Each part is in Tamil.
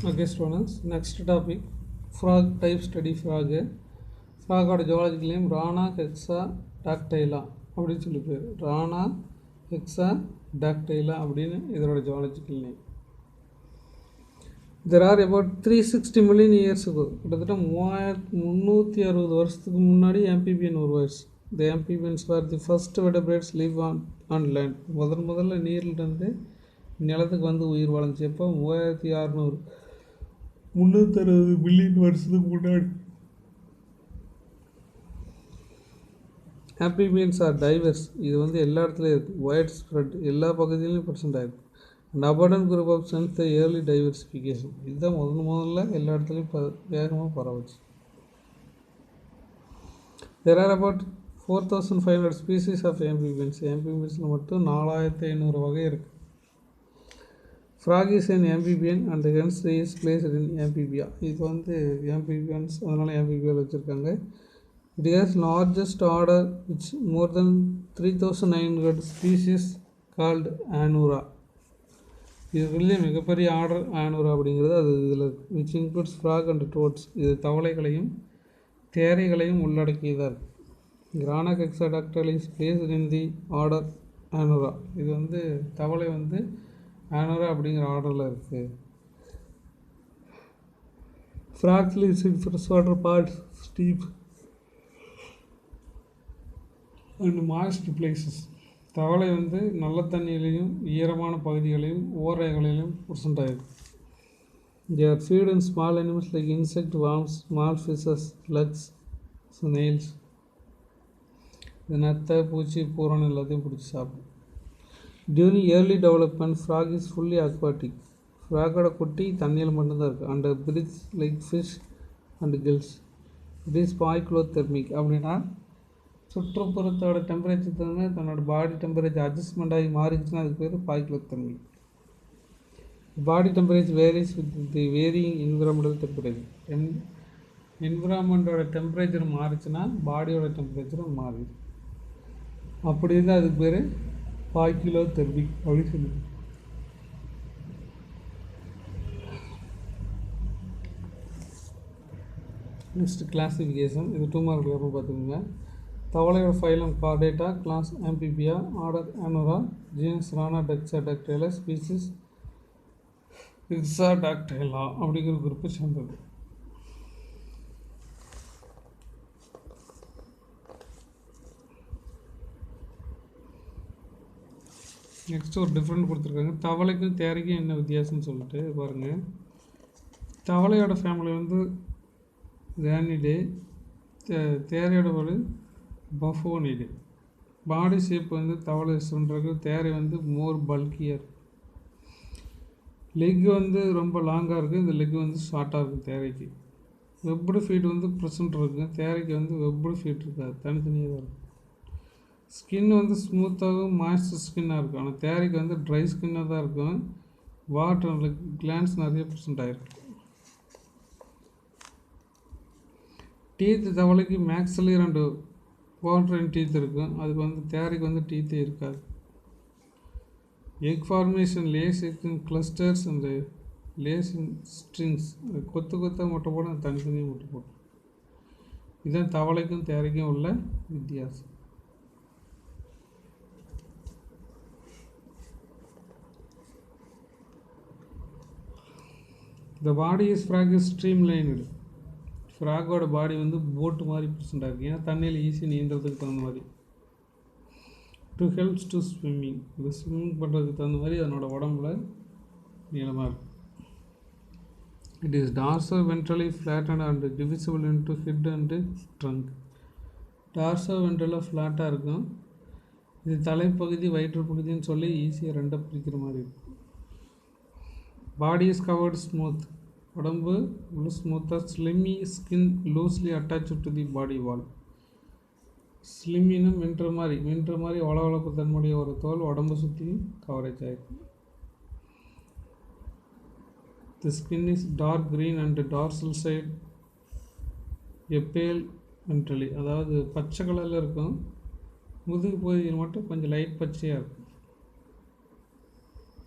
Okay, students. Next topic, frog type study frog. Frog geological name Rana hexadactyla. அப்படின்னு சொல்லி பேர் ரானா hexadactyla அப்படின்னு இதோட geological name. There are about 360 million years ago, கிட்டத்தட்ட 360 வருஷத்துக்கு முன்னாடி amphibian உருவாச்சு. The amphibians were the first vertebrates live on land. முதல்ல நீர்லேருந்து நிலத்துக்கு வந்து உயிர் வாழ்ந்துச்சு. எப்போ 360 மில்லியன் வருஷத்துக்கு முன்னாடி. Amphibians are diverse. இது வந்து எல்லா இடத்துலையும் இருக்குது. வைட் ஸ்ப்ரெட் எல்லா பகுதியிலையும் ப்ரெசென்ட் ஆகிருக்கு. Abundant group of since the early diversification. இதுதான் முதல்ல எல்லா இடத்துலையும் வேகமாக பரவுச்சு. There are about 4500 species of amphibians. ஆம்பிபியன்ஸில் மட்டும் 4500 வகை இருக்குது. Frog is an amphibian and hence is placed in amphibia. இது வந்து amphibians, அதனால் amphibial வச்சுருக்காங்க. It has largest order which more than 3900 species called Anura. இதுலேயே மிகப்பெரிய ஆர்டர் ஆனூரா அப்படிங்கிறது அது இதில் which includes frog and toads. இது தவளைகளையும் தேரைகளையும் உள்ளடக்கியதாக இருக்குது. Rana hexadactyla is placed in the order Anura. இது வந்து தவளை வந்து ஆனூரா அப்படிங்கிற ஆர்டரில் இருக்குது. Frogs lives in freshwater ponds, steep and moist places. தவளை வந்து நல்ல தண்ணியிலையும் ஈரமான பகுதிகளையும் ஓரைகளிலும் ப்ரெசென்ட் ஆகிருக்கு. They are feed on small animals like insect, worms, small fishes, slugs, snails. இது நத்தை, பூச்சி, பூரான் எல்லாத்தையும் பிடிச்சி சாப்பிடும். During early development, frog is fully aquatic. ஃப்ராகோட குட்டி தண்ணியில் மட்டும்தான் இருக்குது. And breathes like fish and gills. It is poikilothermic. அப்படின்னா சுற்றுப்புறத்தோட டெம்பரேச்சர் தகுந்த தன்னோட பாடி டெம்பரேச்சர் அட்ஜஸ்ட்மெண்ட் ஆகி மாறிச்சுன்னா அதுக்கு பேர் poikilothermic. Body temperature varies with the varying environmental temperature. என்விரான்மெண்ட்டோட டெம்பரேச்சர் மாறிச்சுன்னா பாடியோட டெம்பரேச்சரும் மாறிடும். அப்படி இருந்தால் அதுக்கு பேர் பாய்க்குலோதெர்மிக் அப்படின்னு சொல்லுது. Next classification. இது 2 மார்க் அப்புறம் பார்த்துக்கோங்க. தவளையோட phylum Chordata, class Amphibia, order Anura, genus Rana hexadactyla, species hexadactyla அப்படிங்கிற குரூப்பை சேர்ந்தது. நெக்ஸ்ட் ஒரு டிஃப்ரெண்ட் கொடுத்துருக்காங்க. தவளைக்கும் தேரைக்கும் என்ன வித்தியாசம்னு சொல்லிட்டு பாருங்கள். தவளையோட ஃபேமிலி வந்து ரேனிடே, தேரையோட ஒரு பஃபோனிடு. பாடி ஷேப் வந்து தவளை சொல்கிறது. தேரை வந்து மோர் பல்கியர். லெக் வந்து ரொம்ப லாங்காக இருக்குது. இந்த லெக் வந்து ஷார்ட்டாக இருக்கும் தேரைக்கு. வெப்டு ஃபீட் வந்து ப்ரெசென்ட் இருக்குது. தேரைக்கு வந்து வெப்டு ஃபீட் இருக்காது, தனித்தனியாக தான் இருக்கும். ஸ்கின் வந்து ஸ்மூத்தாகவும் மாய்ஸ்டர் ஸ்கின்னாக இருக்கும். ஆனால் தேரைக்கு வந்து ட்ரை ஸ்கின்னாக தான் இருக்கும். வாட்டர் கிளான்ஸ் நிறைய ப்ரெசென்ட் ஆகிருக்கு. டீத் தவளைக்கு மேக்ஸிலர் அண்டு குவாட்ரைன் டீத் இருக்கும். அதுக்கு வந்து தேரைக்கு வந்து டீத்தே இருக்காது. Egg formation lays in clusters and lays in strings. கொத்தாக முட்டை போடும், தனித்தனியாக முட்டை போடும். இதுதான் தவளைக்கும் தேரைக்கும் உள்ள வித்தியாசம். The body is frog is streamlined. ஃப்ராகோட பாடி வந்து போட்டு மாதிரி ப்ரெசென்ட் ஆகிருக்கு. ஏன்னா தண்ணியில் ஈஸியாக நீந்துறதுக்கு தகுந்த மாதிரி. To helps to swimming. இது ஸ்விம்மிங் பண்ணுறதுக்கு தகுந்த மாதிரி அதனோட உடம்புல நீளமாக இருக்கும். It is dorsoventrally flattened and divisible into head and trunk. டார்சோ வென்ட்ரலாக ஃப்ளாட்டாக இருக்கும். இது தலைப்பகுதி வயிற்று பகுதின்னு சொல்லி ஈஸியாக ரெண்டாக பிரிக்கிற மாதிரி இருக்கும். Body is covered smooth. உடம்பு உள்ள ஸ்மூத்தாக. Slimy skin loosely attach to the body wall. ஸ்லிம்மின்னு மின்ற மாதிரி வளவளப்பு தன்மையுடைய ஒரு தோல் உடம்பு சுற்றியும் கவரேஜ் ஆகிருக்கு. The skin is dark green and dorsal side எப்பேல் வென்ட்ரலி. அதாவது பச்சை கலரில் இருக்கும். முதுகு பகுதியில் மட்டும் கொஞ்சம் லைட் பச்சையாக இருக்கும்.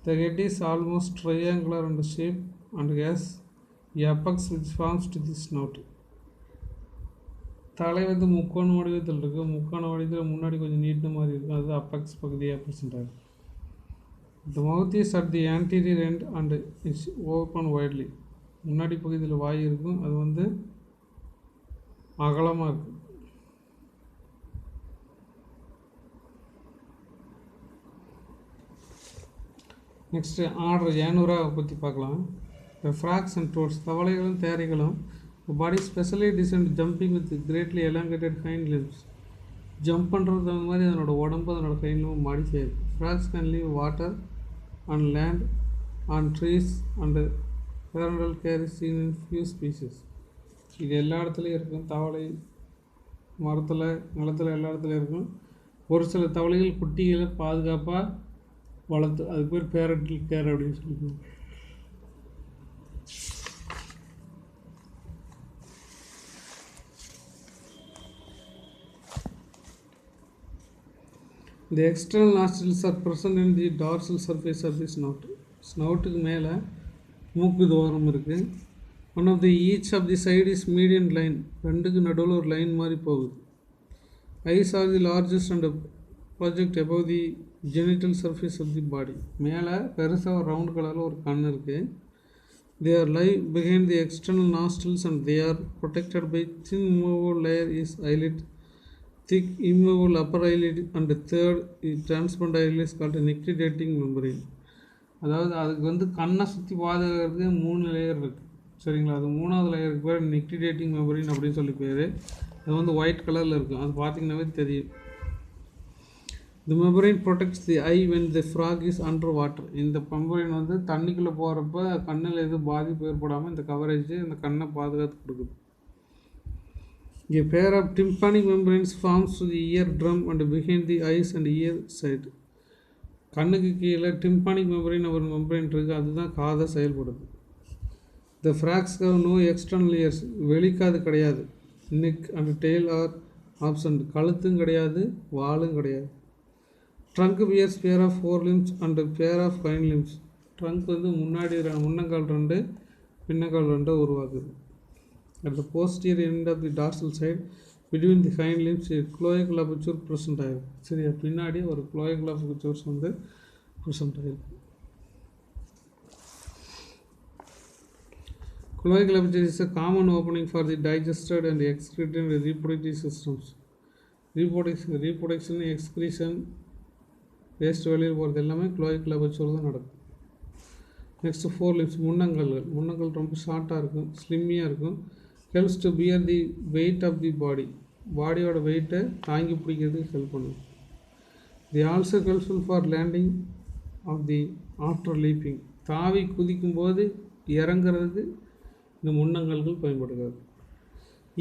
The head is almost triangular in shape and has apex which forms to the snout. தலை வந்து முக்கோண வடிவத்தில் இருக்குது. முக்கோண வடிவத்தில் முன்னாடி கொஞ்சம் நீட்டின மாதிரி இருக்கும். அது அப்பெக்ஸ் பகுதியாக ப்ரெசென்ட் ஆகும். The mouth is at the anterior end and is open widely. முன்னாடி பகுதியில் வாய் இருக்கும். அது வந்து அகலமாக இருக்கும். நெக்ஸ்ட்டு ஆர்டர் ஏனூராவை பற்றி பார்க்கலாம். The frogs and toads, தவளைகளும் தேரைகளும் the body specially designed jumping with greatly elongated hind limbs. Jump பண்ணுறது மாதிரி அதனோட உடம்பு அதனோட ஹைண்ட் லிம் மாடிஃபை ஆகிருக்கு. Frogs can live water on land, on trees and parental care is seen in few species. இது எல்லா இடத்துலையும் இருக்கும். தவளை மரத்தில் நிலத்தில் எல்லா இடத்துலையும் இருக்கும். ஒரு சில தவளைகள் குட்டிகளை பாதுகாப்பாக வளர்த்து அதுக்கு பேர் பேரண்டல் கேர் அப்படின்னு சொல்லியிருக்காங்க. The external nostrils are present in the dorsal surface of the snout. ஸ்னவுட்டுக்கு மேலே மூக்கு துவாரம் இருக்குது. One of the each of the side is median line. ரெண்டுக்கு நடுவில் ஒரு லைன் மாதிரி போகுது. Eyes are the largest and project above the genital surface of the body. மேலே பெருசாக ஒரு ரவுண்ட் கலரில் ஒரு கண் இருக்குது. They are lie behind the external nostrils and they are protected by thin movable layer is eyelid, thick immovable upper eyelid and third transparent eyelid is called a nictitating membrane. அதாவது அதுக்கு வந்து கண்ணை சுற்றி பாதுகாக்கிறதுக்கு 3 லேயர் இருக்குது. சரிங்களா? அது 3வது லேயருக்கு பேர் நிக்டிடேட்டிங் மெம்பரின் அப்படின்னு சொல்லி பேர். அது வந்து ஒயிட் கலரில் இருக்கும். அது பார்த்திங்கன்னாவே தெரியும். The membrane protects the eye when the frog is under water. இந்த மெம்பரின் வந்து தண்ணிக்குள்ளே போகிறப்ப கண்ணில் எதுவும் பாதிப்பு ஏற்படாமல் இந்த கவரேஜ் இந்த கண்ணை பாதுகாத்து கொடுக்குது. A pair of tympanic membranes forms to the ear drum and behind the eyes and ear side. கண்ணுக்கு கீழே டிம்பானிக் மெம்பரின் ஒரு மெம்பரின் இருக்குது. அதுதான் காதை செயல்படுது. The frogs have no external ears. வெளிக்காது கிடையாது. Neck and tail are absent. கழுத்தும் கிடையாது, வாலும் கிடையாது. Trunk bears pair of forelimbs and pair of hind limbs. Trunk வந்து முன்னாடி முன்னங்கால் 2 பின்னங்கால் 2 உருவாக்குது. At the posterior end of the dorsal side between the hind limbs cloacal aperture present ஆகிருக்கு. சரியா? பின்னாடி ஒரு cloacal aperture வந்து present ஆகிருக்கு. Cloacal aperture is a common opening for the digestive and excreted and reproductive systems. Reproduction, excretion, waste வெளியில் போகிறது எல்லாமே cloacal aperture தான் நடக்கும். நெக்ஸ்ட் 4 limbs, முன்னங்கள் ரொம்ப ஷார்ட்டாக இருக்கும், ஸ்லிம்மியாக இருக்கும். Helps to bear the weight of the body. பாடியோட வெயிட்டை தாங்கி பிடிக்கிறதுக்கு ஹெல்ப் பண்ணும். The also helpful for landing of the after leaping. தாவி குதிக்கும்போது இறங்குறதுக்கு இந்த முன்னங்கல்கள் பயன்படுகிறது.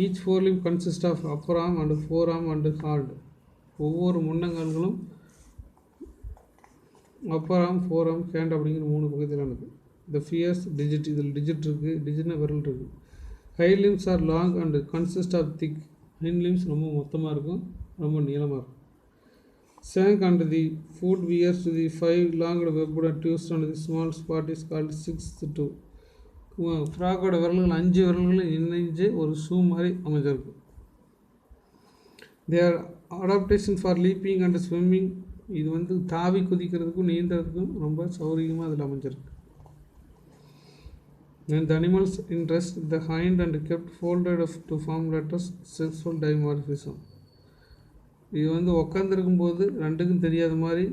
Each 4 limb consist of upper arm and forearm and hand. ஒவ்வொரு முன்னங்கல்களும் upper arm, forearm, hand அப்படிங்கிற 3 பகுதியிலானது. த ஃபியர்ஸ் டிஜிட், இதில் டிஜிட் இருக்குது, டிஜிட்னா விரல் இருக்குது. Hind limbs are long and consist of thick. Hind limbs ரொம்ப மொத்தமாக இருக்கும், ரொம்ப நீளமாக இருக்கும். Sank and the foot wears to the 5 long webbed tubes and the small spot is called 6th toe. ஃப்ராகோட விரல்கள் 5 விரல்களும் இணைஞ்சு ஒரு ஷூ மாதிரி அமைஞ்சிருக்கு. They are adaptation for leaping and swimming. இது வந்து தாவி குதிக்கிறதுக்கும் நீந்துறதுக்கும் ரொம்ப சௌரியமாக அதில் அமைஞ்சிருக்கு. And the animals in rest the hind and kept folded to form letters sexual dimorphism. இது வந்து உட்காந்துருக்கும் போது ரெண்டுக்கும் தெரியாத மாதிரி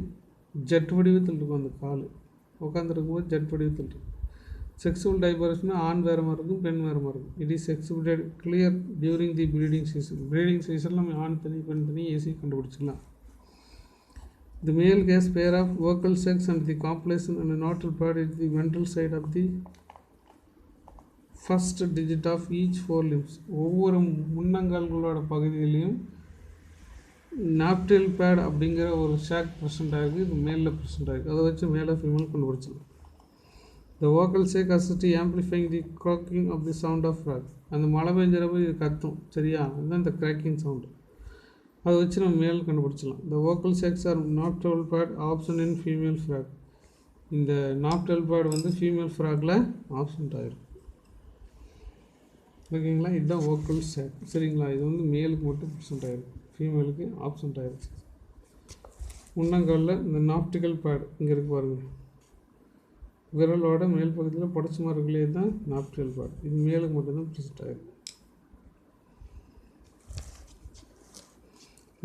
ஜெட் வடிவத்தில் இருக்கும். அந்த கால் உட்காந்துருக்கும் போது ஜெட் வடிவத்தில் இருக்கும். செக்ஸுவல் டைமர்ஃபிசம்னா ஆண் வேறு மாதிரி இருக்கும், பெண் வேறு மாதிரி இருக்கும். It is exhibited clear during the breeding season. Breeding சீசனில் நம்ம ஆண் தனி பெண் தனி ஈஸியாக கண்டுபிடிச்சிக்கலாம். The male has pair of vocal sacs and the compilation and nostril pad at the ventral side of the first digit of each 4 limbs. ஒவ்வொரு முன்னங்கால்களோட பகுதியிலையும் நாப்டில் பேட் அப்படிங்கிற ஒரு ஷாக் ப்ரெசென்ட் ஆகிருக்கு. இது மேலில் ப்ரெசென்ட் ஆகிருக்கு. அதை வச்சு மேலே ஃபீமேல் கண்டுபிடிச்சிடலாம். The vocal sac assists amplifying the croaking of the sound of frog. அந்த மழை பெஞ்சறப்ப இது கத்தும். சரியா? அதுதான் இந்த கிராக்கிங் சவுண்டு. அதை வச்சு நம்ம மேல் கண்டுபிடிச்சிடலாம். The vocal sacs are nocturnal pad option in female frog. இந்த நாப்டல் பேட் வந்து ஃபீமேல் ஃப்ராகில் ஆப்சண்ட் ஆகிருக்கும். ஓகேங்களா, இதுதான் வோக்கல் சாக். சரிங்களா, இது வந்து மேலுக்கு மட்டும் ப்ரெசென்ட் ஆகிருக்கும், ஃபீமேலுக்கு ஆப்சண்ட் ஆகிருச்சு. முன்னங்காலில் இந்த நாப்டிக்கல் பேட் இங்கே இருக்கு பாருங்கள், விரலோட மேல் பகுதியில் புடச்சி மார்களே தான் நாப்டிக்கல் பேட். இது மேலுக்கு மட்டும்தான் ப்ரெசென்ட் ஆகிருக்கும்.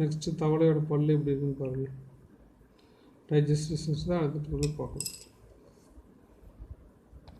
நெக்ஸ்ட்டு தவளையோட பல்லு எப்படி இருக்குன்னு பாருங்கள். டைஜஸ்டிவ் சிஸ்டம் தான் அடுத்துக்குள்ளே பார்க்கணும்.